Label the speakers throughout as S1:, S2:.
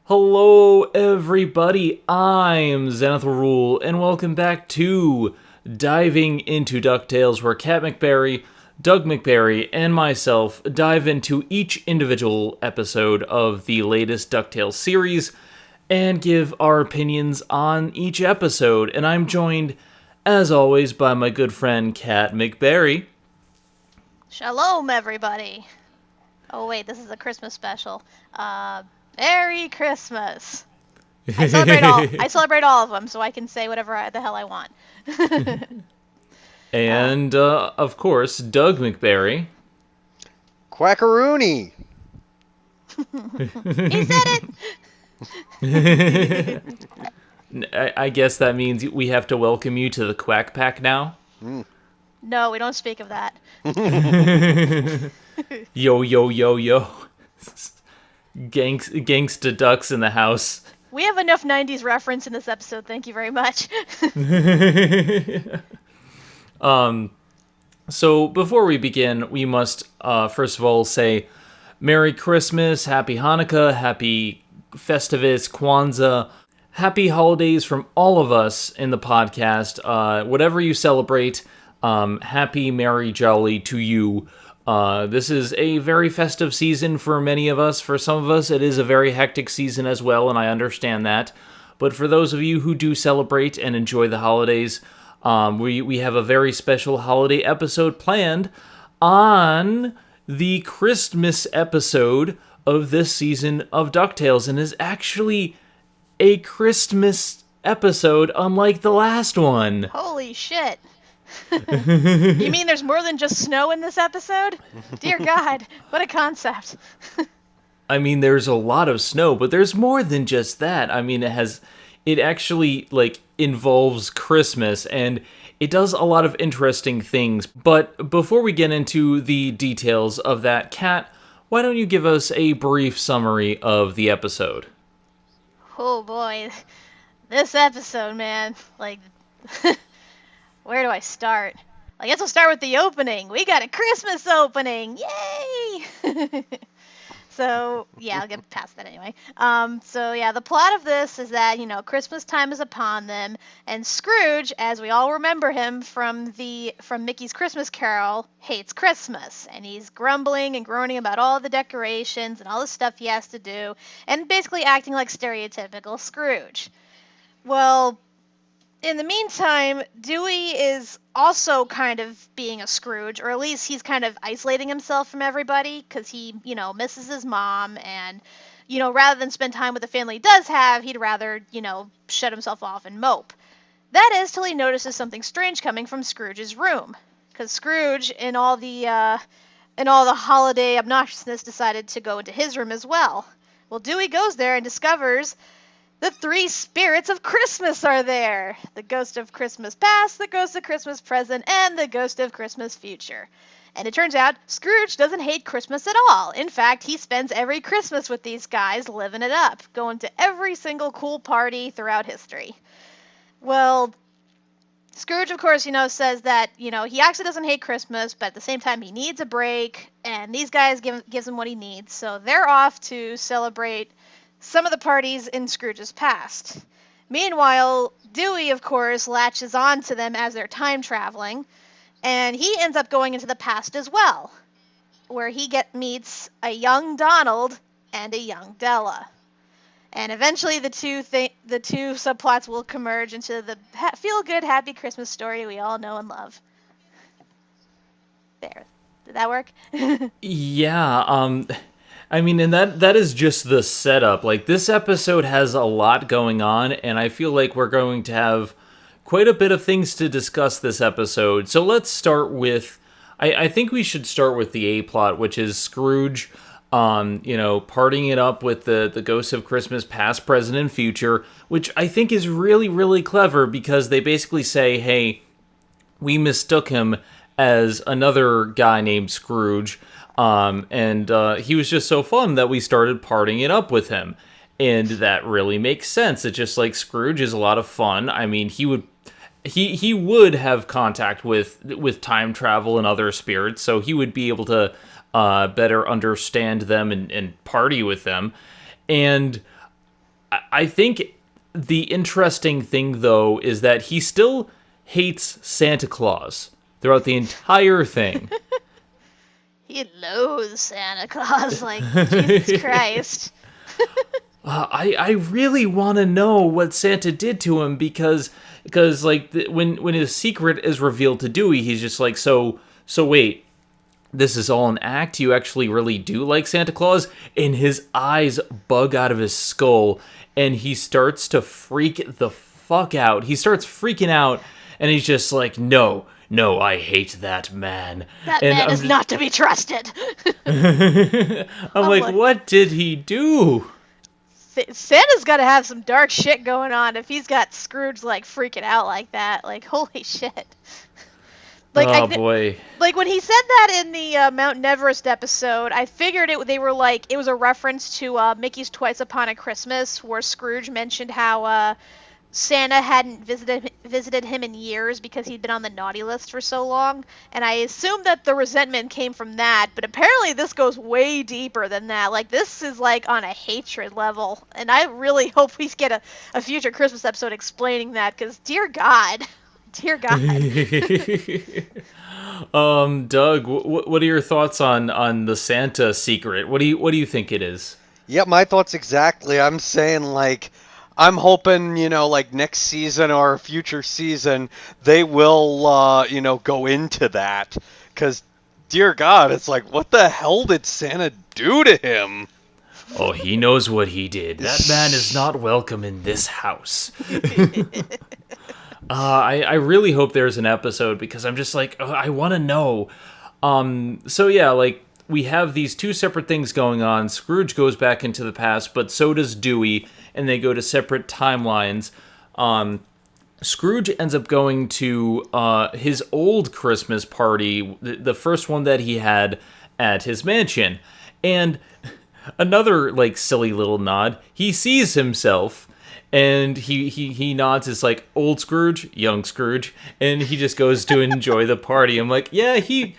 S1: Hello, everybody. I'm Zenith, and welcome back to Diving Into DuckTales, where Kat McBarry, Doug McBarry, and myself dive into each individual episode of the latest DuckTales series and give our opinions on each episode. And I'm joined, as always, by my good friend Kat McBarry.
S2: Shalom, everybody. Oh, wait, this is a Christmas special. Merry Christmas. I celebrate all of them, so I can say whatever the hell I want.
S1: And, of course, Doug McBarry.
S3: Quackaroony!
S2: He said it!
S1: I guess that means we have to welcome you to the Quack Pack now?
S2: No, we don't speak of that.
S1: Yo, yo, yo, yo. Gangsta ducks in the house.
S2: We have enough 90s reference in this episode, thank you very much.
S1: So before we begin, we must first of all say Merry Christmas, Happy Hanukkah, Happy Festivus, Kwanzaa, Happy Holidays from all of us in the podcast. Whatever you celebrate, Happy Merry Jolly to you. This is a very festive season for many of us. For some of us, it is a very hectic season as well, and I understand that. But for those of you who do celebrate and enjoy the holidays, we have a very special holiday episode planned on the Christmas episode of this season of DuckTales, and is actually a Christmas episode unlike the last one.
S2: Holy shit. You mean there's more than just snow in this episode? Dear God, what a concept.
S1: I mean, there's a lot of snow, but there's more than just that. I mean, it actually, involves Christmas, and it does a lot of interesting things. But before we get into the details of that, Kat, why don't you give us a brief summary of the episode?
S2: Oh boy, this episode, man, where do I start? I guess we'll start with the opening. We got a Christmas opening! Yay! So, yeah, I'll get past that anyway. The plot of this is that, Christmas time is upon them, and Scrooge, as we all remember him from Mickey's Christmas Carol, hates Christmas. And he's grumbling and groaning about all the decorations and all the stuff he has to do, and basically acting like stereotypical Scrooge. Well, in the meantime, Dewey is also kind of being a Scrooge, or at least he's kind of isolating himself from everybody because he, misses his mom, and, rather than spend time with the family he does have, he'd rather, shut himself off and mope. That is till he notices something strange coming from Scrooge's room, because Scrooge, in all the holiday obnoxiousness, decided to go into his room as well. Well, Dewey goes there and discovers the three spirits of Christmas are there. The ghost of Christmas past, the ghost of Christmas present, and the ghost of Christmas future. And it turns out Scrooge doesn't hate Christmas at all. In fact, he spends every Christmas with these guys living it up, going to every single cool party throughout history. Well, Scrooge, of course, says that, he actually doesn't hate Christmas, but at the same time he needs a break, and these guys gives him what he needs. So they're off to celebrate some of the parties in Scrooge's past. Meanwhile, Dewey, of course, latches on to them as they're time traveling, and he ends up going into the past as well, where he meets a young Donald and a young Della. And eventually the two subplots will converge into the feel-good, happy Christmas story we all know and love. There. Did that work?
S1: Yeah, I mean, and that is just the setup. This episode has a lot going on, and I feel like we're going to have quite a bit of things to discuss this episode. So let's start with, I think we should start with the A-plot, which is Scrooge, partying it up with the ghosts of Christmas past, present, and future, which I think is really, really clever, because they basically say, hey, we mistook him as another guy named Scrooge, and he was just so fun that we started partying it up with him. And that really makes sense. It's just like Scrooge is a lot of fun. I mean, he would have contact with time travel and other spirits, so he would be able to better understand them and party with them. And I think the interesting thing, though, is that he still hates Santa Claus throughout the entire thing.
S2: He loathes Santa Claus, like, Jesus Christ.
S1: I really want to know what Santa did to him because like when his secret is revealed to Dewey, he's just like, so wait, this is all an act? You actually really do like Santa Claus? And his eyes bug out of his skull, and he starts to freak the fuck out. He starts freaking out, and he's just like, no, I hate that man.
S2: That man is not to be trusted.
S1: I'm like, what did he do?
S2: Santa's got to have some dark shit going on if he's got Scrooge, like, freaking out like that. Like, holy shit. Like,
S1: boy.
S2: Like, when he said that in the Mount Everest episode, I figured it was a reference to Mickey's Twice Upon a Christmas, where Scrooge mentioned how Santa hadn't visited him in years because he'd been on the naughty list for so long. And I assumed that the resentment came from that, but apparently this goes way deeper than that. Like, this is, like, on a hatred level. And I really hope we get a future Christmas episode explaining that, because, dear God... Dear God.
S1: Doug, what are your thoughts on the Santa secret? What do you think it is?
S3: Yep, my thoughts exactly. I'm saying, like, I'm hoping, like next season or a future season, they will, go into that. Because, dear God, it's like, what the hell did Santa do to him?
S1: Oh, he knows what he did. That man is not welcome in this house. I really hope there's an episode because I'm just like, I want to know. So yeah, like we have these two separate things going on. Scrooge goes back into the past, but so does Dewey, and they go to separate timelines. Scrooge ends up going to his old Christmas party, the first one that he had at his mansion. And another like silly little nod, he sees himself. And he nods. It's like old Scrooge, young Scrooge, and he just goes to enjoy the party. I'm like, yeah, he's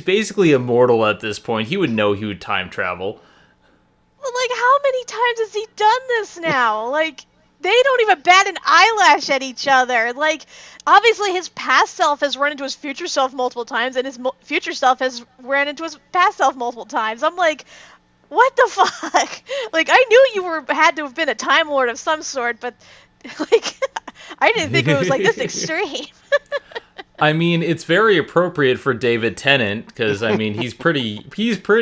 S1: basically immortal at this point. He would know he would time travel.
S2: Well, like, how many times has he done this now? Like, they don't even bat an eyelash at each other. Like, obviously his past self has run into his future self multiple times, and his future self has ran into his past self multiple times. I'm like, what the fuck? Like, I knew you had to have been a Time Lord of some sort, but, like, I didn't think it was, like, this extreme.
S1: I mean, it's very appropriate for David Tennant, because, I mean, he's pretty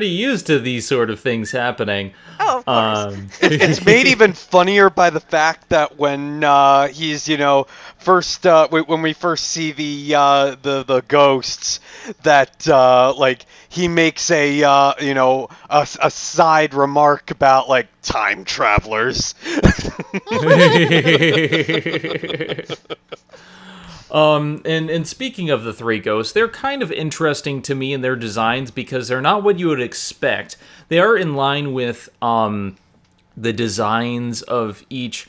S1: used to these sort of things happening.
S2: Oh, of course.
S3: It's made even funnier by the fact that when he's, first when we first see the ghosts, that like he makes a side remark about like time travelers.
S1: And speaking of the three ghosts, they're kind of interesting to me in their designs because they're not what you would expect. They are in line with the designs of each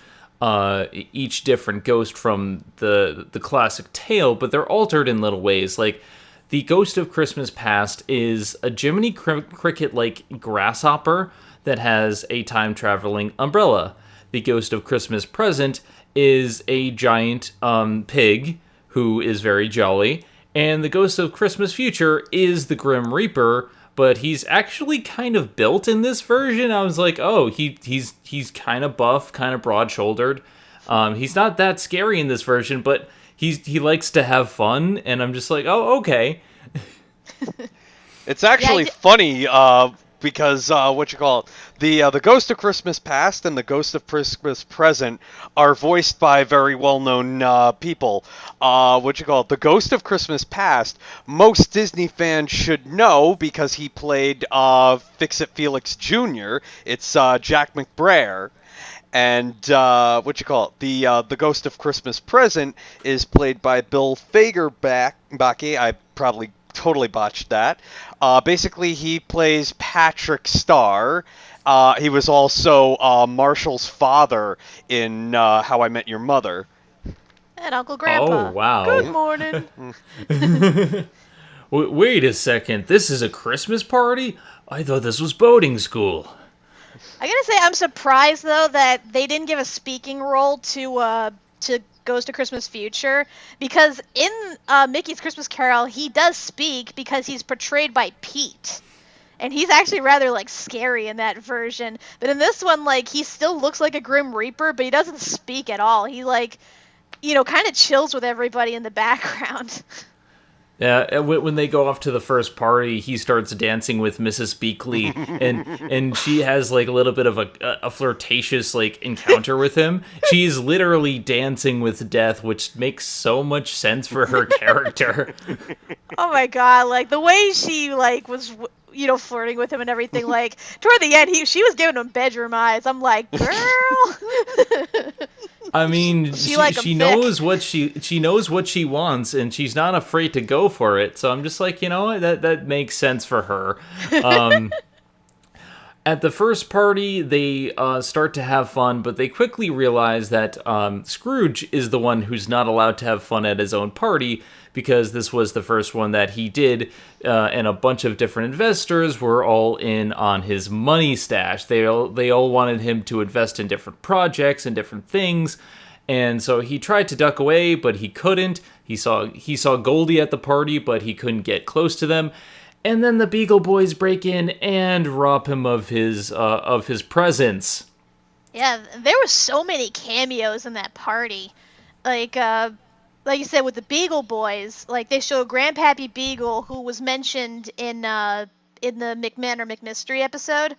S1: different ghost from the classic tale, but they're altered in little ways. Like the Ghost of Christmas Past is a Jiminy Cricket-like grasshopper that has a time-traveling umbrella. The Ghost of Christmas Present is a giant pig who is very jolly, and the Ghost of Christmas Future is the Grim Reaper, but he's actually kind of built in this version. I was like, oh, he's kind of buff, kind of broad-shouldered. He's not that scary in this version, but he likes to have fun, and I'm just like, oh, okay.
S3: It's actually funny because the Ghost of Christmas Past and the Ghost of Christmas Present are voiced by very well-known people. The Ghost of Christmas Past, most Disney fans should know because he played Fix-It Felix Jr. It's Jack McBrayer. And the Ghost of Christmas Present is played by Bill Fagerbakke. I probably totally botched that. Basically, he plays Patrick Starr. He was also Marshall's father in How I Met Your Mother.
S2: And Uncle Grandpa.
S1: Oh, wow.
S2: Good morning.
S1: Wait a second. This is a Christmas party? I thought this was boating school.
S2: I gotta say, I'm surprised though that they didn't give a speaking role to Ghost of Christmas Future, because in Mickey's Christmas Carol he does speak because he's portrayed by Pete, and he's actually rather like scary in that version. But in this one, like he still looks like a Grim Reaper, but he doesn't speak at all. He like, kind of chills with everybody in the background.
S1: Yeah, when they go off to the first party, he starts dancing with Mrs. Beakley, and she has like a little bit of a flirtatious like encounter with him. She's literally dancing with death, which makes so much sense for her character.
S2: Oh my god, like the way she like was flirting with him and everything, like toward the end she was giving him bedroom eyes. I'm like, girl.
S1: I mean, she knows what she knows what she wants, and she's not afraid to go for it. So I'm just like, that makes sense for her. At the first party, they start to have fun, but they quickly realize that Scrooge is the one who's not allowed to have fun at his own party, because this was the first one that he did, and a bunch of different investors were all in on his money stash. They all wanted him to invest in different projects and different things, and so he tried to duck away, but he couldn't. He saw Goldie at the party, but he couldn't get close to them. And then the Beagle Boys break in and rob him of his presents.
S2: Yeah, there were so many cameos in that party. Like you said, with the Beagle Boys, like they show Grandpappy Beagle, who was mentioned in the McMahon or McMystery episode,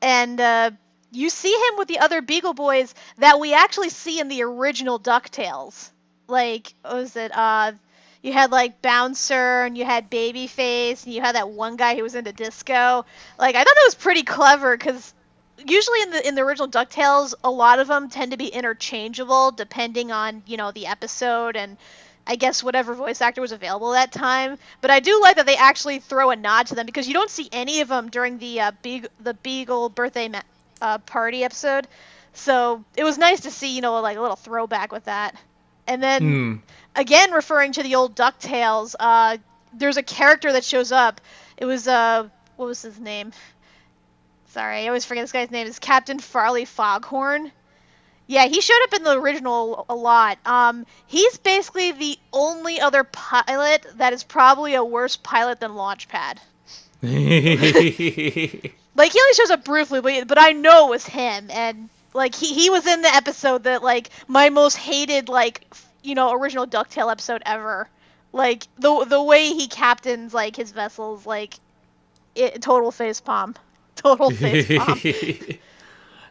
S2: and you see him with the other Beagle Boys that we actually see in the original DuckTales. Like, what was it? You had like Bouncer, and you had Babyface, and you had that one guy who was into disco. Like, I thought that was pretty clever, because usually in the original DuckTales, a lot of them tend to be interchangeable depending on the episode and I guess whatever voice actor was available at that time. But I do like that they actually throw a nod to them, because you don't see any of them during the Beagle birthday party episode. So it was nice to see like a little throwback with that. And then, again, referring to the old DuckTales, there's a character that shows up. It was, what was his name? Sorry, I always forget this guy's name. It's Captain Farley Foghorn. Yeah, he showed up in the original a lot. He's basically the only other pilot that is probably a worse pilot than Launchpad. Like, he only shows up briefly, but I know it was him, and like he was in the episode that like my most hated original DuckTale episode ever. Like the way he captains like his vessels, like total facepalm. Total facepalm.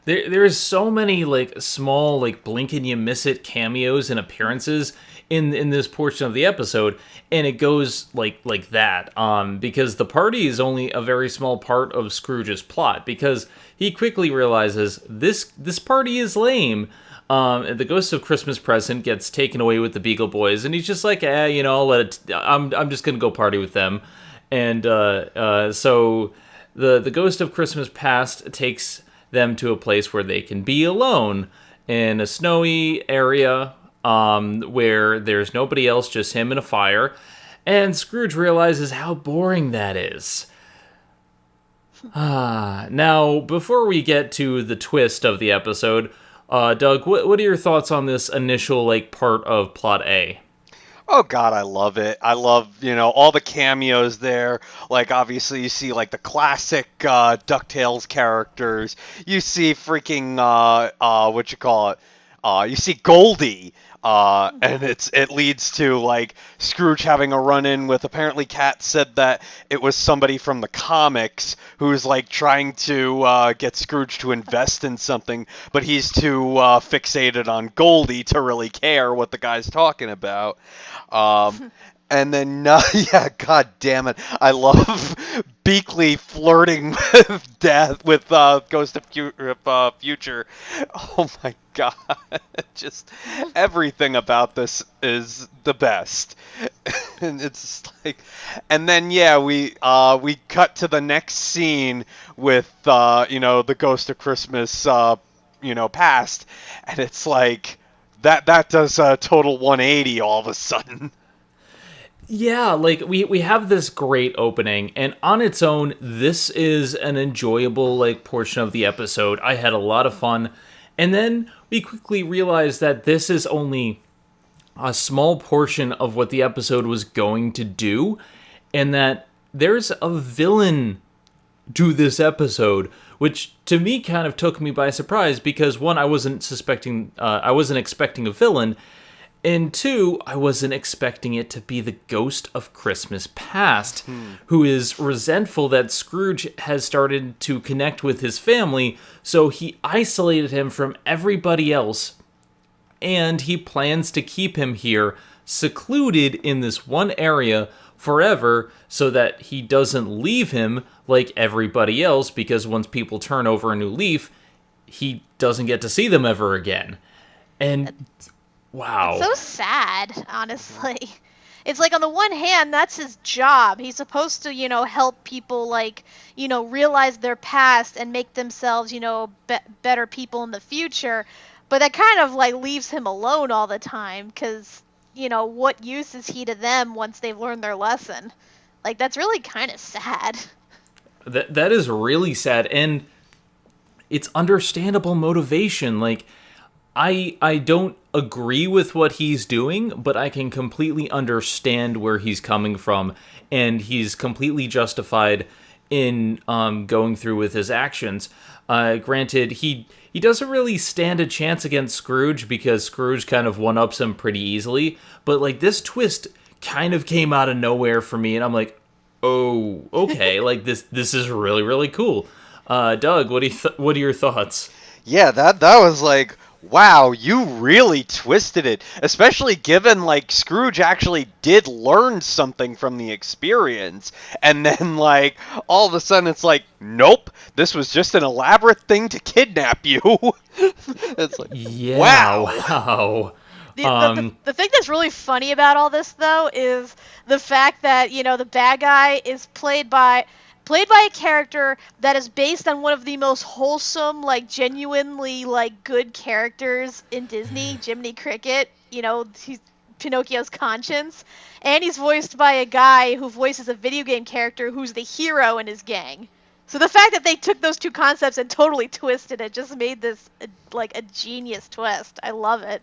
S1: There's so many like small like blink and you miss it cameos and appearances in this portion of the episode, and it goes like that because the party is only a very small part of Scrooge's plot, because he quickly realizes this party is lame. The Ghost of Christmas Present gets taken away with the Beagle Boys, and he's just like, I'll let it. I'm just gonna go party with them, and so the Ghost of Christmas Past takes them to a place where they can be alone in a snowy area, where there's nobody else, just him and a fire, and Scrooge realizes how boring that is. Now, before we get to the twist of the episode, Doug, what are your thoughts on this initial part of plot A?
S3: Oh God, I love it. I love, all the cameos there. Like, obviously you see the classic DuckTales characters. You see freaking you see Goldie. And it leads to Scrooge having a run-in with, apparently Kat said that it was somebody from the comics who's trying to get Scrooge to invest in something, but he's too fixated on Goldie to really care what the guy's talking about. And then, yeah, God damn it, I love Beakley flirting with death, with Ghost of Future. Oh my God, just everything about this is the best. And it's and then we cut to the next scene with the Ghost of Christmas past, and it's that does a total 180 all of a sudden.
S1: Yeah, like we have this great opening, and on its own, this is an enjoyable like portion of the episode. I had a lot of fun, and then we quickly realized that this is only a small portion of what the episode was going to do, and that there's a villain to this episode, which to me kind of took me by surprise because one, I wasn't expecting a villain, and two, I wasn't expecting it to be the ghost of Christmas past, who is resentful that Scrooge has started to connect with his family, so he isolated him from everybody else, and he plans to keep him here, secluded in this one area forever, so that he doesn't leave him like everybody else, because once people turn over a new leaf, he doesn't get to see them ever again. And wow.
S2: It's so sad, honestly. It's like, on the one hand, that's his job. He's supposed to, help people, like, realize their past and make themselves, better people in the future. But that kind of, like, leaves him alone all the time because, what use is he to them once they've learned their lesson? Like, that's really kind of sad.
S1: That is really sad, and it's understandable motivation. Like, I don't agree with what he's doing, but I can completely understand where he's coming from, and he's completely justified in going through with his actions. Granted, he doesn't really stand a chance against Scrooge because Scrooge kind of one-ups him pretty easily, but like this twist kind of came out of nowhere for me, and I'm like, oh, okay, like this is really, really cool. Doug, what are your thoughts?
S3: Yeah, that was like, wow, you really twisted it. Especially given, like, Scrooge actually did learn something from the experience. And then, like, all of a sudden it's like, nope, this was just an elaborate thing to kidnap you. It's like,
S1: Yeah,
S3: wow.
S2: The thing that's really funny about all this, though, is the fact that, the bad guy is played by a character that is based on one of the most wholesome, like, genuinely, like, good characters in Disney, Jiminy Cricket. He's Pinocchio's conscience. And he's voiced by a guy who voices a video game character who's the hero in his gang. So the fact that they took those two concepts and totally twisted it just made this, like, a genius twist. I love it.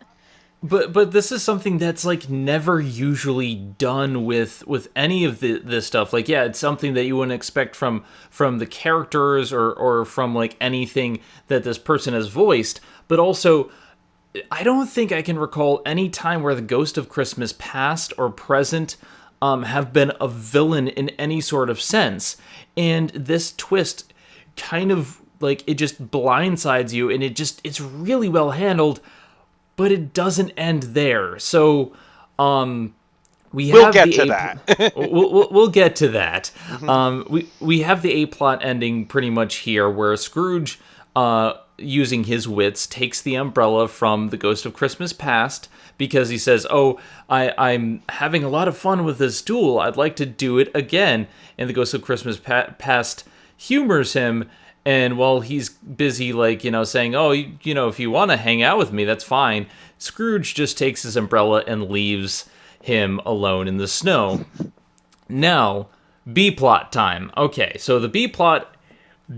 S1: But this is something that's like never usually done with any of this stuff. Like, yeah, it's something that you wouldn't expect from the characters or from like anything that this person has voiced. But also, I don't think I can recall any time where the Ghost of Christmas Past or Present have been a villain in any sort of sense. And this twist kind of like it just blindsides you, and it's really well handled. But it doesn't end there. So, we'll
S3: get to that.
S1: we'll get to that. We have the A-plot ending pretty much here, where Scrooge, using his wits, takes the umbrella from the Ghost of Christmas Past because he says, "Oh, I'm having a lot of fun with this duel. I'd like to do it again." And the Ghost of Christmas Past humors him. And while he's busy, like, saying, oh, if you want to hang out with me, that's fine, Scrooge just takes his umbrella and leaves him alone in the snow. Now, B-plot time. Okay, so the B-plot,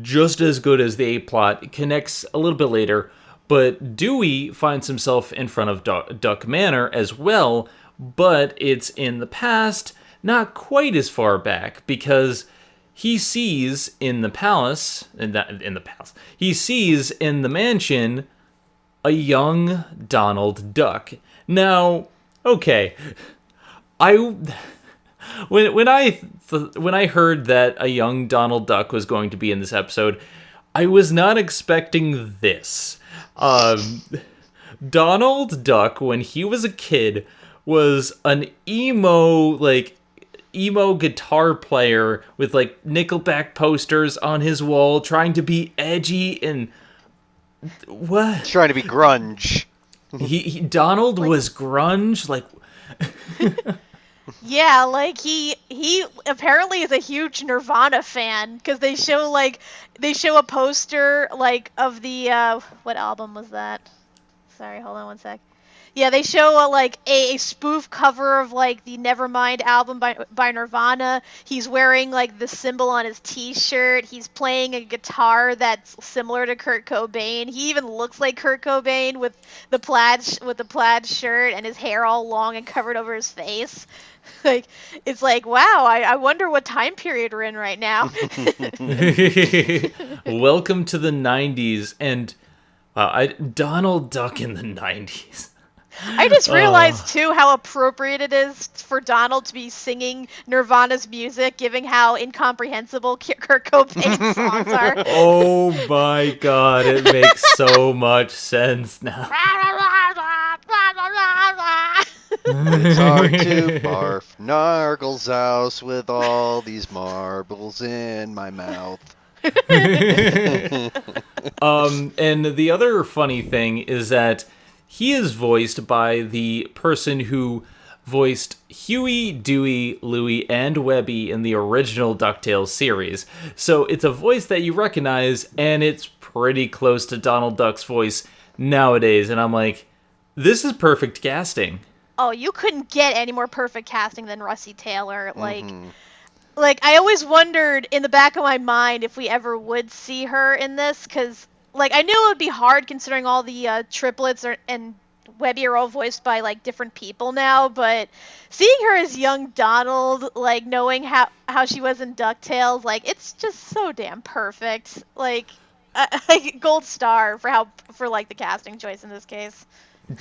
S1: just as good as the A-plot, connects a little bit later, but Dewey finds himself in front of Duck Manor as well, but it's in the past, not quite as far back, because he sees in the he sees in the mansion a young Donald Duck. Now, okay, when I heard that a young Donald Duck was going to be in this episode, I was not expecting this. Donald Duck, when he was a kid, was an emo guitar player with like Nickelback posters on his wall, trying to be edgy and what?
S3: Trying to be grunge.
S1: Donald was grunge, like.
S2: Yeah, like he apparently is a huge Nirvana fan because they show a poster like of the what album was that? Sorry, hold on one sec. Yeah, they show like a spoof cover of like the Nevermind album by Nirvana. He's wearing like the symbol on his T-shirt. He's playing a guitar that's similar to Kurt Cobain. He even looks like Kurt Cobain with the plaid shirt and his hair all long and covered over his face. Like, it's like, wow, I wonder what time period we're in right now.
S1: Welcome to the 90s, and Donald Duck in the 90s.
S2: I just realized, too, how appropriate it is for Donald to be singing Nirvana's music, given how incomprehensible Kurt Cobain's songs are.
S1: Oh my god, it makes so much sense now.
S3: It's hard to barf Nargle's house with all these marbles in my mouth.
S1: And the other funny thing is that he is voiced by the person who voiced Huey, Dewey, Louie, and Webby in the original DuckTales series. So it's a voice that you recognize, and it's pretty close to Donald Duck's voice nowadays. And I'm like, this is perfect casting.
S2: Oh, you couldn't get any more perfect casting than Russi Taylor. Like, I always wondered in the back of my mind if we ever would see her in this, because, like, I knew it would be hard considering all the triplets and Webby are all voiced by, like, different people now, but seeing her as young Donald, like, knowing how she was in DuckTales, like, it's just so damn perfect. Like, gold star for, like, the casting choice in this case.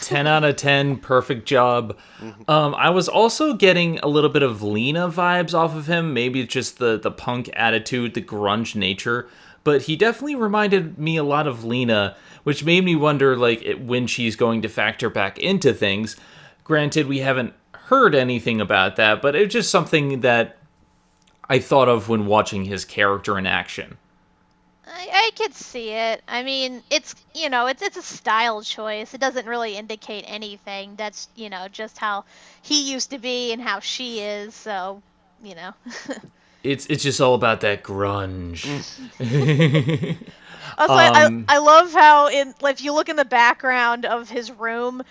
S1: 10 out of 10, perfect job. I was also getting a little bit of Lena vibes off of him. Maybe it's just the punk attitude, the grunge nature. But he definitely reminded me a lot of Lena, which made me wonder when she's going to factor back into things. Granted, we haven't heard anything about that, but it's just something that I thought of when watching his character in action.
S2: I could see it. I mean, it's a style choice. It doesn't really indicate anything. That's, just how he used to be and how she is, so,
S1: It's just all about that grunge.
S2: Also, I love how if you look in the background of his room,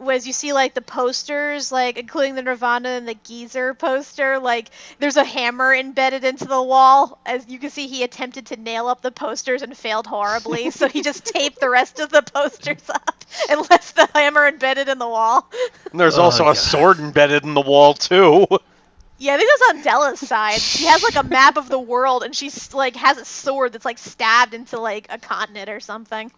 S2: as you see like the posters, like including the Nirvana and the Geezer poster, like there's a hammer embedded into the wall. As you can see, he attempted to nail up the posters and failed horribly, so he just taped the rest of the posters up and left the hammer embedded in the wall.
S3: And there's also a sword embedded in the wall too.
S2: Yeah, I think that's on Della's side. She has like a map of the world, and she's like has a sword that's like stabbed into like a continent or something.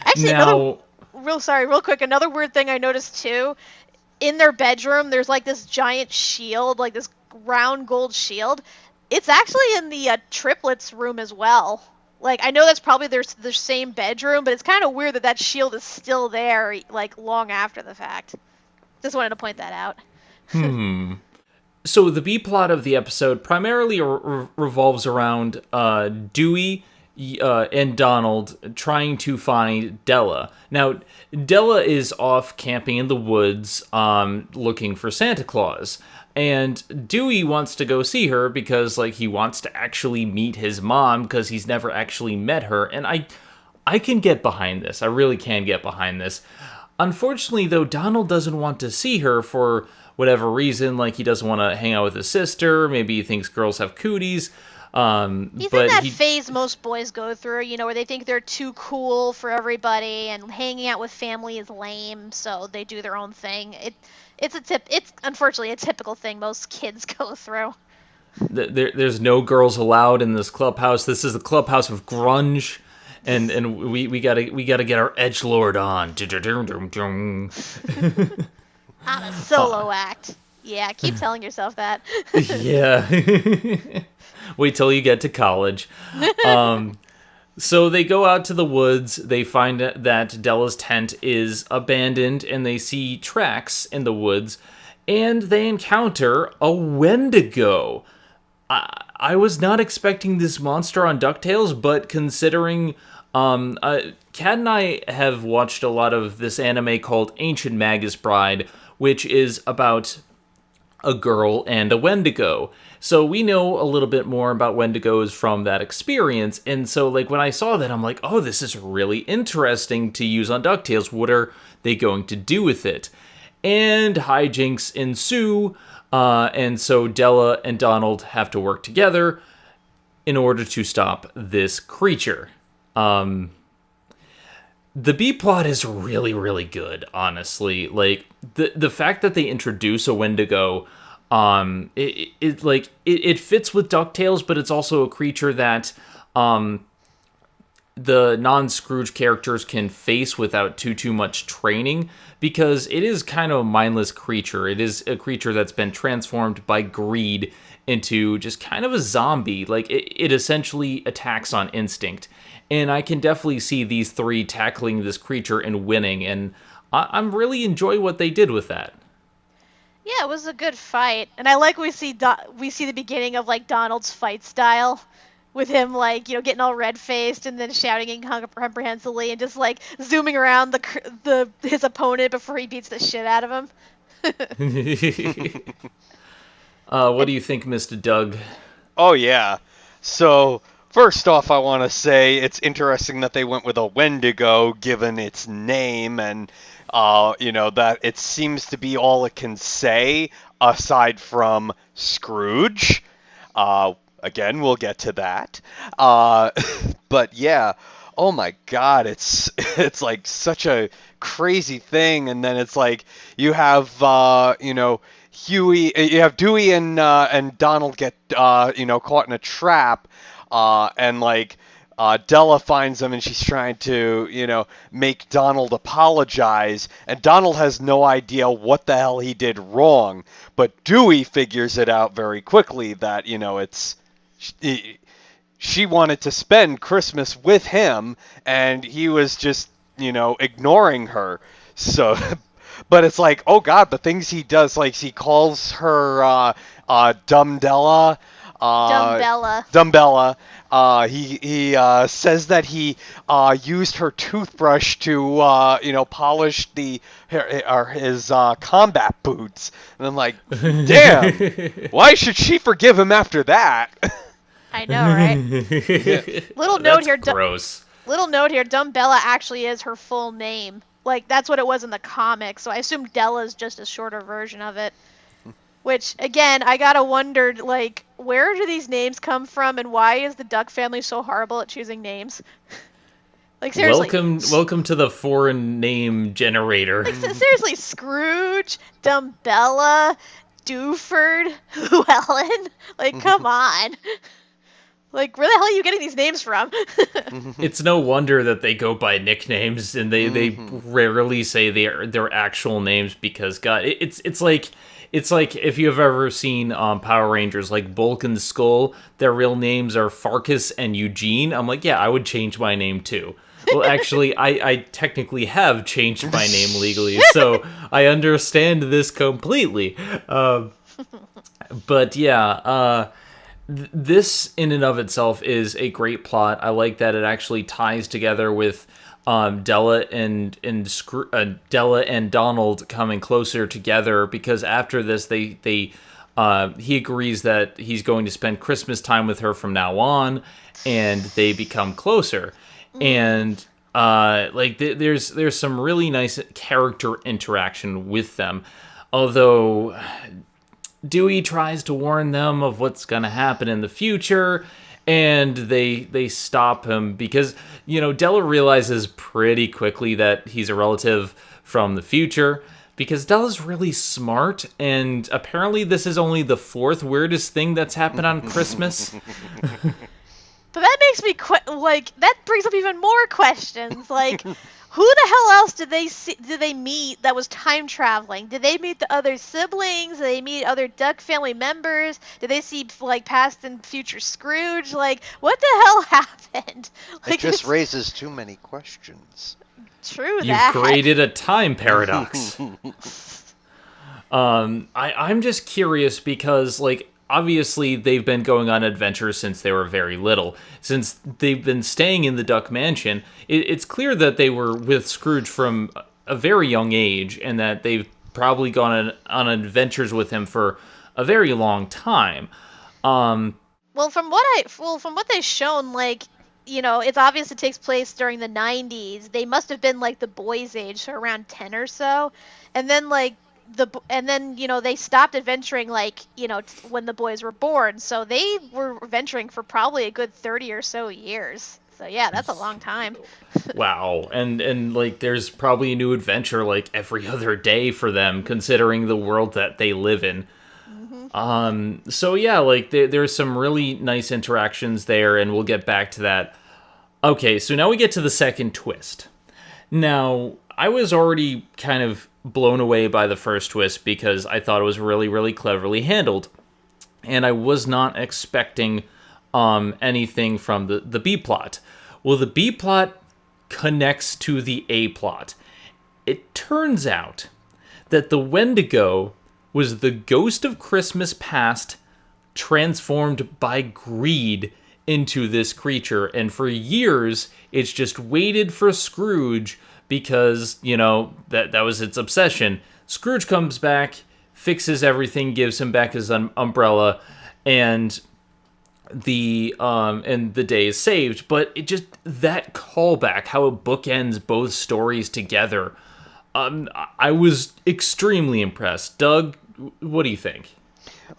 S2: Actually, real quick, another weird thing I noticed too, in their bedroom, there's like this giant shield, like this round gold shield. It's actually in the triplets room as well. Like, I know that's probably their same bedroom, but it's kind of weird that shield is still there, like long after the fact. Just wanted to point that out.
S1: So the B-plot of the episode primarily revolves around Dewey and Donald trying to find Della. Now, Della is off camping in the woods looking for Santa Claus. And Dewey wants to go see her because, he wants to actually meet his mom because he's never actually met her. And I can get behind this. I really can get behind this. Unfortunately, though, Donald doesn't want to see her for whatever reason. He doesn't want to hang out with his sister. Maybe he thinks girls have cooties.
S2: He's in that phase most boys go through, where they think they're too cool for everybody, and hanging out with family is lame, so they do their own thing. It's unfortunately a typical thing most kids go through.
S1: There's no girls allowed in this clubhouse. This is the clubhouse of grunge, and we gotta get our edgelord on.
S2: On a solo act. Yeah, keep telling yourself that.
S1: Yeah. Wait till you get to college. So they go out to the woods. They find that Della's tent is abandoned, and they see tracks in the woods, and they encounter a Wendigo. I was not expecting this monster on DuckTales, but considering Kat and I have watched a lot of this anime called Ancient Magus Bride, which is about a girl and a Wendigo. So we know a little bit more about Wendigos from that experience. And so, like, when I saw that, I'm like, oh, this is really interesting to use on DuckTales. What are they going to do with it? And hijinks ensue. And so Della and Donald have to work together in order to stop this creature. The B plot is really, really good, honestly. Like, the fact that they introduce a Wendigo, it fits with DuckTales, but it's also a creature that the non-Scrooge characters can face without too much training, because it is kind of a mindless creature. It is a creature that's been transformed by greed into just kind of a zombie. Like, it essentially attacks on instinct. And I can definitely see these three tackling this creature and winning, and I'm really enjoy what they did with that.
S2: Yeah, it was a good fight, and I like we see the beginning of like Donald's fight style, with him like getting all red faced and then shouting incomprehensibly and just like zooming around his opponent before he beats the shit out of him.
S1: What do you think, Mr. Doug?
S3: Oh yeah. So first off, I want to say it's interesting that they went with a Wendigo, given its name, and that it seems to be all it can say aside from Scrooge. Again, we'll get to that. But yeah, oh my God, it's like such a crazy thing, and then it's like you have Dewey and Donald get caught in a trap, and like. Della finds them and she's trying to, make Donald apologize. And Donald has no idea what the hell he did wrong. But Dewey figures it out very quickly that, she wanted to spend Christmas with him and he was just, ignoring her. So, but it's like, oh God, the things he does, like he calls her Dumb Della. Dumbella. He says that he used her toothbrush to polish his combat boots, and I'm like, damn, why should she forgive him after that?
S2: I know, right?
S3: Yeah.
S2: Little note here.
S1: Gross.
S2: Little note here. Dumbella actually is her full name. Like that's what it was in the comics. So I assume Della is just a shorter version of it. Which, again, I gotta wonder, like, where do these names come from, and why is the Duck family so horrible at choosing names? Like, seriously.
S1: Welcome to the foreign name generator.
S2: Like, seriously, Scrooge, Dumbella, Dewford, Llewellyn? Like, come on. Like, where the hell are you getting these names from?
S1: It's no wonder that they go by nicknames, and they rarely say their actual names, because, God, it's like if you've ever seen Power Rangers, like Bulk and Skull, their real names are Farkas and Eugene. I'm like, yeah, I would change my name too. Well, actually, I technically have changed my name legally, so I understand this completely. But yeah, this in and of itself is a great plot. I like that it actually ties together with Della and Donald coming closer together, because after this he agrees that he's going to spend Christmas time with her from now on, and they become closer. And there's some really nice character interaction with them, although Dewey tries to warn them of what's going to happen in the future, and they stop him because, Della realizes pretty quickly that he's a relative from the future, because Della's really smart, and apparently this is only the fourth weirdest thing that's happened on Christmas.
S2: But that makes me that brings up even more questions. Like, who the hell else did they meet that was time traveling? Did they meet the other siblings? Did they meet other Duck family members? Did they see like past and future Scrooge? Like, what the hell happened? Like,
S4: it just raises too many questions.
S2: True that.
S1: You've created a time paradox. I'm just curious because, like, obviously they've been going on adventures since they were very little. Since they've been staying in the Duck Mansion, it's clear that they were with Scrooge from a very young age, and that they've probably gone on adventures with him for a very long time.
S2: Well, from what they've shown, like, it's obvious it takes place during the 90s. They must have been like the boys' age, so around 10 or so. And then they stopped adventuring when the boys were born. So they were adventuring for probably a good 30 or so years. So yeah, that's a long time.
S1: Wow. And like there's probably a new adventure like every other day for them, considering the world that they live in. So yeah, like there's some really nice interactions there, and we'll get back to that. Okay, so now we get to the second twist. Now, I was already kind of blown away by the first twist because I thought it was really, really cleverly handled. And I was not expecting anything from the B plot. Well, the B plot connects to the A plot. It turns out that the Wendigo was the ghost of Christmas past transformed by greed into this creature. And for years, it's just waited for Scrooge because, that was its obsession. Scrooge comes back, fixes everything, gives him back his umbrella, and the day is saved. But it just, that callback, how it bookends both stories together, I was extremely impressed. Doug, what do you think?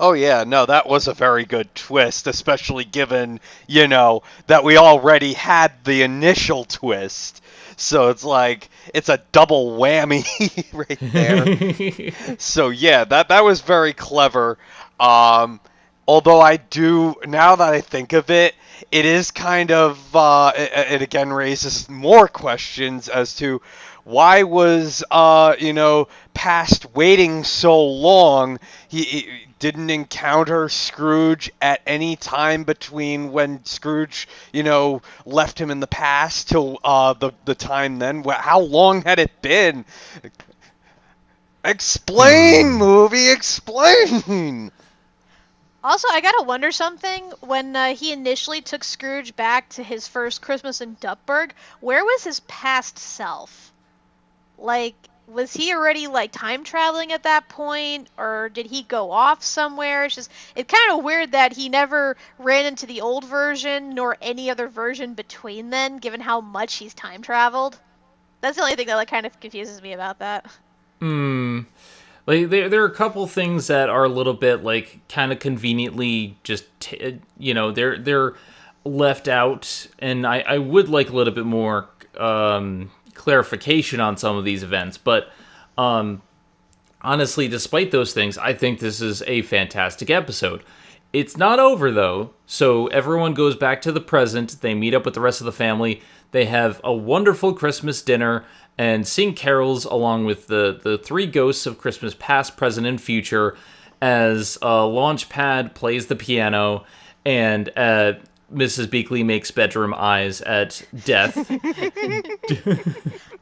S3: Oh yeah, no, that was a very good twist, especially given, that we already had the initial twist. So it's like, it's a double whammy right there. So yeah, that was very clever. Although I do, now that I think of it, it is kind of, it again raises more questions as to why was, past waiting so long. He didn't encounter Scrooge at any time between when Scrooge, left him in the past till the time then. How long had it been? Explain, movie, explain!
S2: Also, I gotta wonder something. When he initially took Scrooge back to his first Christmas in Duckburg, where was his past self? Like, was he already, time traveling at that point? Or did he go off somewhere? It's kind of weird that he never ran into the old version, nor any other version between then, given how much he's time traveled. That's the only thing that, kind of confuses me about that.
S1: Like, there are a couple things that are a little bit, kind of conveniently just, they're left out, and I would like a little bit more, clarification on some of these events, but honestly, despite those things, I think this is a fantastic episode. It's not over, though, so everyone goes back to the present, they meet up with the rest of the family, they have a wonderful Christmas dinner, and sing carols along with the three ghosts of Christmas past, present, and future, as Launchpad plays the piano, and Mrs. Beakley makes bedroom eyes at Death.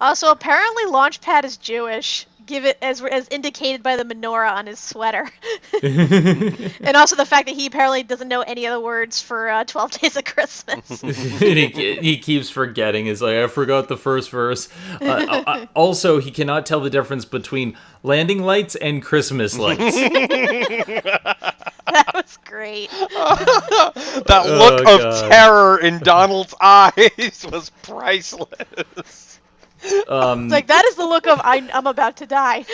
S2: Also, apparently Launchpad is Jewish, as indicated by the menorah on his sweater. And also the fact that he apparently doesn't know any other words for 12 Days of Christmas.
S1: he keeps forgetting. It's like, I forgot the first verse. Also, he cannot tell the difference between landing lights and Christmas lights.
S2: That was great.
S3: That look of terror in Donald's eyes was priceless.
S2: It's like, that is the look of I'm about to die.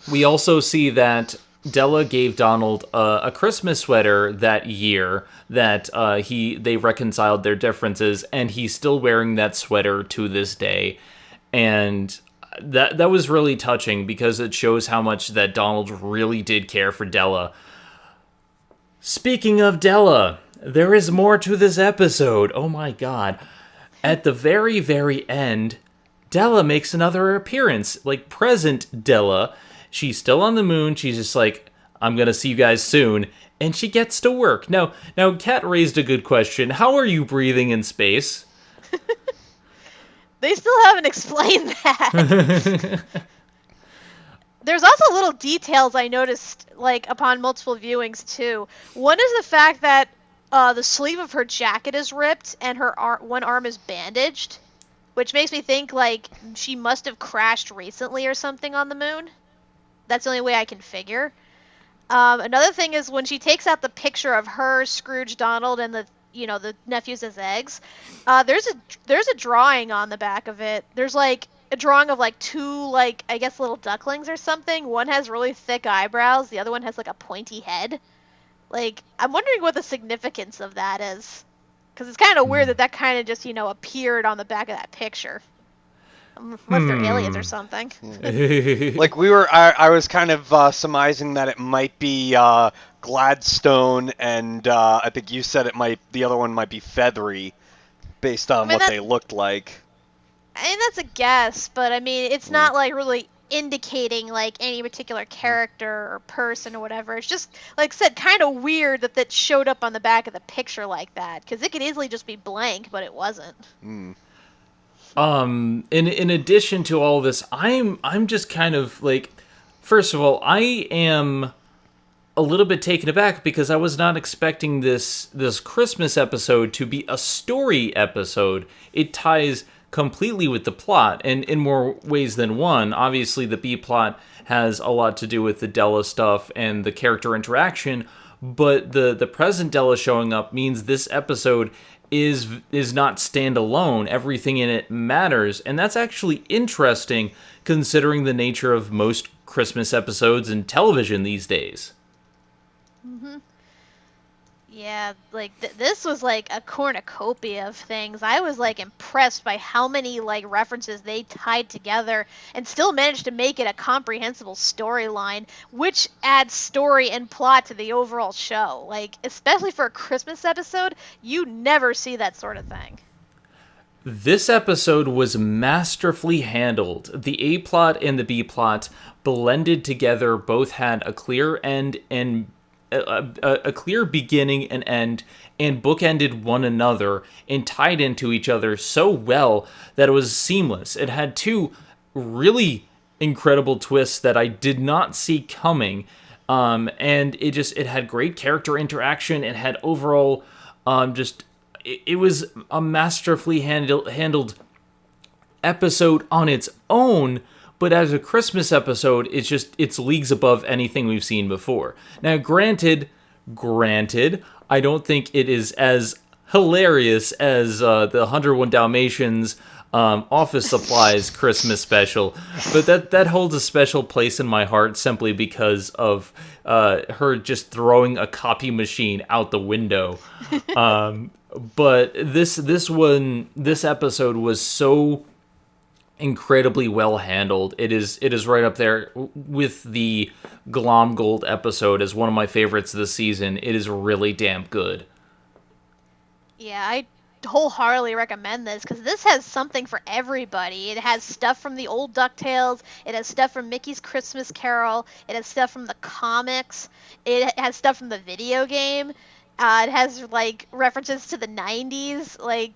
S1: We also see that Della gave Donald a Christmas sweater that year that they reconciled their differences, and he's still wearing that sweater to this day. And that was really touching because it shows how much that Donald really did care for Della. Speaking of Della, there is more to this episode. Oh my god. At the very, very end, Della makes another appearance. Present Della. She's still on the moon. She's just like, I'm gonna see you guys soon. And she gets to work. Now, Kat raised a good question. How are you breathing in space?
S2: They still haven't explained that. There's also little details I noticed, upon multiple viewings, too. One is the fact that the sleeve of her jacket is ripped and her one arm is bandaged. which makes me think like she must have crashed recently or something on the moon. That's the only way I can figure. Another thing is when she takes out the picture of her, Scrooge, Donald, and the nephews as eggs. There's a drawing on the back of it. There's like a drawing of like two like I guess little ducklings or something. One has really thick eyebrows. The other one has like a pointy head. Like I'm wondering what the significance of that is, because it's kind of weird that kind of just appeared on the back of that picture. Unless they're aliens or something.
S3: Like I was kind of surmising that it might be Gladstone, and I think you said the other one might be Feathery, based on what they looked like.
S2: I mean, that's a guess, but I mean, it's not like really indicating like any particular character or person or whatever. It's just, like I said, kind of weird that showed up on the back of the picture like that, because it could easily just be blank, but it wasn't.
S1: In addition to all this, I'm just kind of like, first of all, I am a little bit taken aback because I was not expecting this Christmas episode to be a story episode. It ties completely with the plot, and in more ways than one. Obviously, the B plot has a lot to do with the Della stuff and the character interaction, but the present Della showing up means this episode is not standalone. Everything in it matters, and that's actually interesting considering the nature of most Christmas episodes in television these days.
S2: Yeah, like this was like a cornucopia of things. I was like impressed by how many like references they tied together and still managed to make it a comprehensible storyline, which adds story and plot to the overall show. Like, especially for a Christmas episode, you never see that sort of thing.
S1: This episode was masterfully handled. The A plot and the B plot blended together, both had a clear end and a clear beginning and end, and bookended one another and tied into each other so well that it was seamless. It had two really incredible twists that I did not see coming, and it had great character interaction. It had overall it was a masterfully handled episode on its own. But as a Christmas episode, it's leagues above anything we've seen before. Now, granted, I don't think it is as hilarious as the 101 Dalmatians Office Supplies Christmas special, but that holds a special place in my heart simply because of her just throwing a copy machine out the window. But this episode was so incredibly well handled. It is right up there with the Glom Gold episode as one of my favorites this season. It is really damn good.
S2: Yeah, I wholeheartedly recommend this because this has something for everybody. It has stuff from the old DuckTales. It has stuff from Mickey's Christmas Carol. It has stuff from the comics. It has stuff from the video game. It has like references to the 90s, like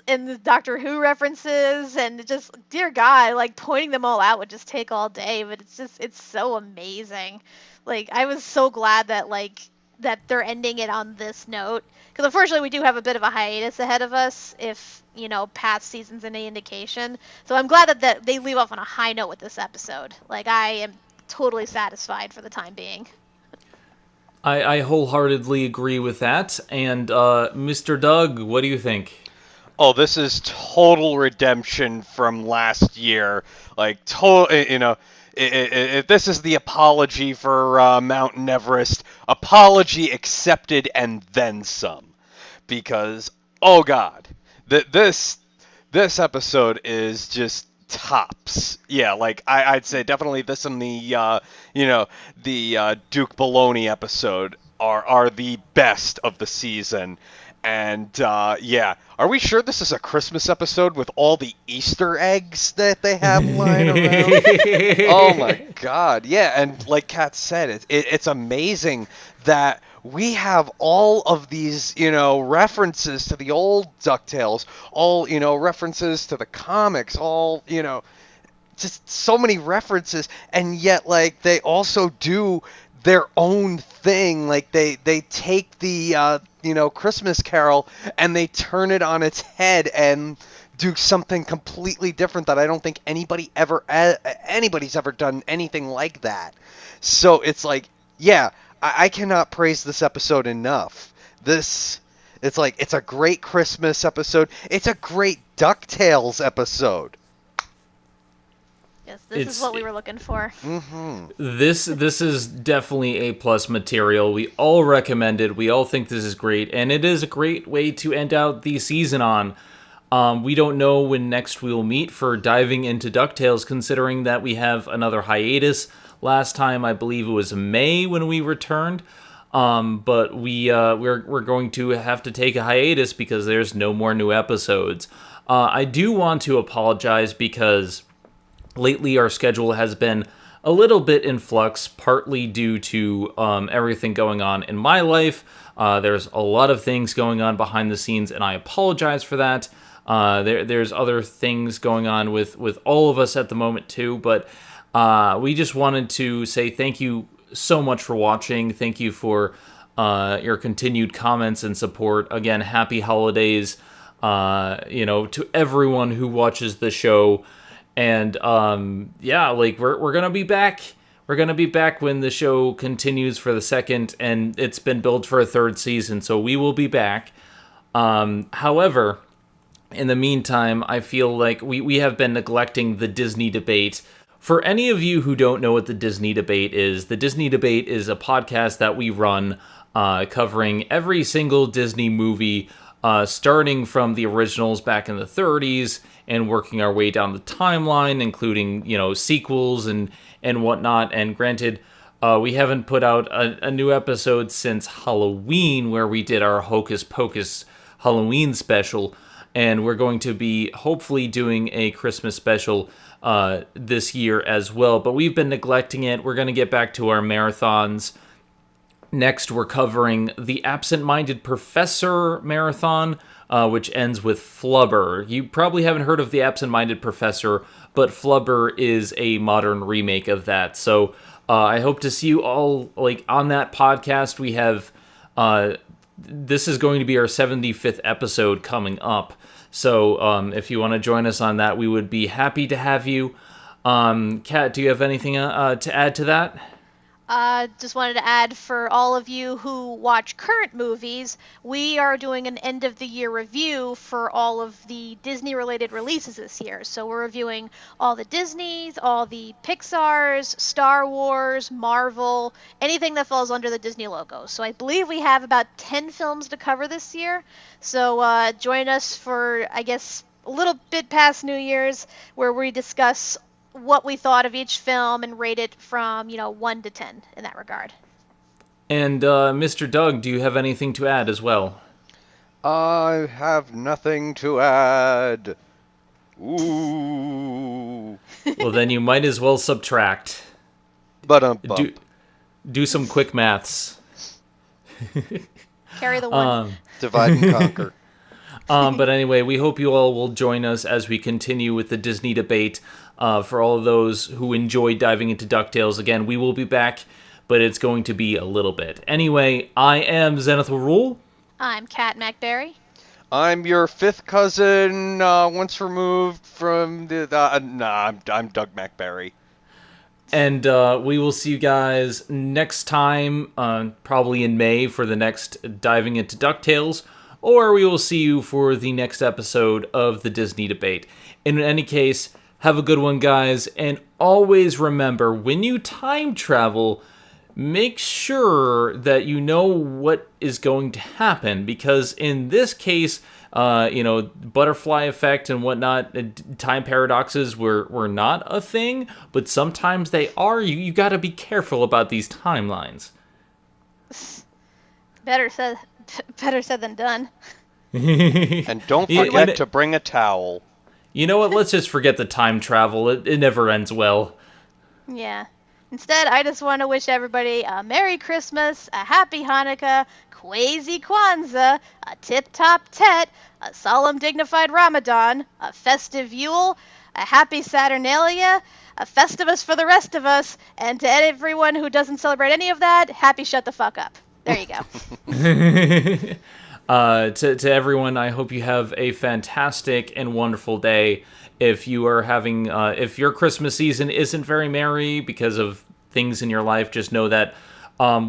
S2: and the Doctor Who references, and just, dear God, like pointing them all out would just take all day, but it's so amazing. Like, I was so glad that they're ending it on this note, because unfortunately we do have a bit of a hiatus ahead of us if past seasons any indication. So I'm glad that they leave off on a high note with this episode. Like, I am totally satisfied for the time being.
S1: I wholeheartedly agree with that. And Mr. Doug, what do you think?
S3: Oh, this is total redemption from last year. Like, if this is the apology for Mountain Everest, apology accepted and then some. Because, oh God, this episode is just tops. Yeah, like, I'd say definitely this and the Duke Baloney episode are the best of the season. And, yeah, are we sure this is a Christmas episode with all the Easter eggs that they have lying around? Oh, my God. Yeah, and like Kat said, it's amazing that we have all of these, references to the old DuckTales, all, references to the comics, all, just so many references, and yet, like, they also do their own thing. Like, they take the Christmas Carol and they turn it on its head and do something completely different that I don't think anybody's ever done anything like that. So it's like, yeah, I cannot praise this episode enough. It's a great Christmas episode. It's a great DuckTales episode.
S2: Yes, this is what we were looking for.
S3: Mm-hmm.
S1: This is definitely A+ material. We all recommend it. We all think this is great, and it is a great way to end out the season on. We don't know when next we will meet for Diving Into DuckTales, considering that we have another hiatus. Last time, I believe it was May when we returned. But we're going to have to take a hiatus because there's no more new episodes. I do want to apologize because lately our schedule has been a little bit in flux, partly due to everything going on in my life. There's a lot of things going on behind the scenes, and I apologize for that. There's other things going on with all of us at the moment too, but we just wanted to say thank you so much for watching. Thank you for your continued comments and support. Again, happy holidays, to everyone who watches the show. And we're gonna be back. We're gonna be back when the show continues for the second, and it's been built for a third season, so we will be back. However, in the meantime, I feel like we have been neglecting the Disney debate. For any of you who don't know what the Disney debate is, the Disney debate is a podcast that we run covering every single Disney movie, starting from the originals back in the 30s and working our way down the timeline, including, sequels and whatnot. And granted, we haven't put out a new episode since Halloween, where we did our Hocus Pocus Halloween special. And we're going to be hopefully doing a Christmas special this year as well. But we've been neglecting it. We're going to get back to our marathons. Next, we're covering the Absent-Minded Professor marathon, which ends with Flubber. You probably haven't heard of the Absent-Minded Professor, but Flubber is a modern remake of that. So I hope to see you all on that podcast. We have this is going to be our 75th episode coming up. So if you want to join us on that, we would be happy to have you. Kat, do you have anything to add to that?
S2: Just wanted to add, for all of you who watch current movies, we are doing an end of the year review for all of the Disney related releases this year. So we're reviewing all the Disneys, all the Pixars, Star Wars, Marvel, anything that falls under the Disney logo. So I believe we have about 10 films to cover this year. So join us for, I guess, a little bit past New Year's, where we discuss what we thought of each film and rate it from 1 to 10 in that regard.
S1: And Mr. Doug, do you have anything to add as well?
S3: I have nothing to add. Ooh.
S1: Well, then you might as well subtract.
S3: But
S1: do some quick maths.
S2: Carry the one.
S3: Divide and conquer.
S1: But anyway, we hope you all will join us as we continue with the Disney debate. For all of those who enjoy Diving Into DuckTales, again, we will be back, but it's going to be a little bit. Anyway, I am Zenith Rule.
S2: I'm Kat McBerry.
S3: I'm your fifth cousin, once removed from the... I'm Doug McBerry.
S1: And we will see you guys next time, probably in May, for the next Diving Into DuckTales, or we will see you for the next episode of the Disney debate. In any case, have a good one, guys, and always remember, when you time travel, make sure that you know what is going to happen, because in this case, butterfly effect and whatnot, time paradoxes were not a thing, but sometimes they are. You got to be careful about these timelines.
S2: Better said than done.
S3: And don't forget to bring a towel.
S1: You know what? Let's just forget the time travel. It never ends well.
S2: Yeah. Instead, I just want to wish everybody a Merry Christmas, a Happy Hanukkah, Kwezi Kwanzaa, a Tip-Top Tet, a solemn dignified Ramadan, a festive Yule, a Happy Saturnalia, a Festivus for the rest of us, and to everyone who doesn't celebrate any of that, happy shut the fuck up. There you go.
S1: To everyone, I hope you have a fantastic and wonderful day. If you are having, if your Christmas season isn't very merry because of things in your life, just know that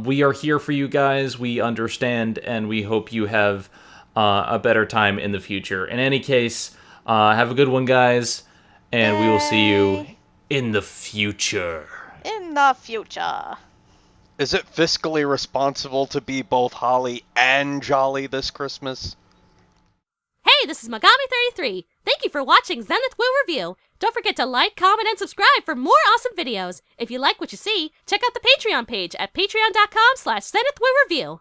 S1: we are here for you guys. We understand, and we hope you have a better time in the future. In any case, have a good one, guys, and we will see you in the future.
S2: In the future.
S3: Is it fiscally responsible to be both holly and jolly this Christmas?
S5: Hey, this is Megami33. Thank you for watching Zenith Will Review. Don't forget to like, comment, and subscribe for more awesome videos. If you like what you see, check out the Patreon page at patreon.com/ZenithWillReview.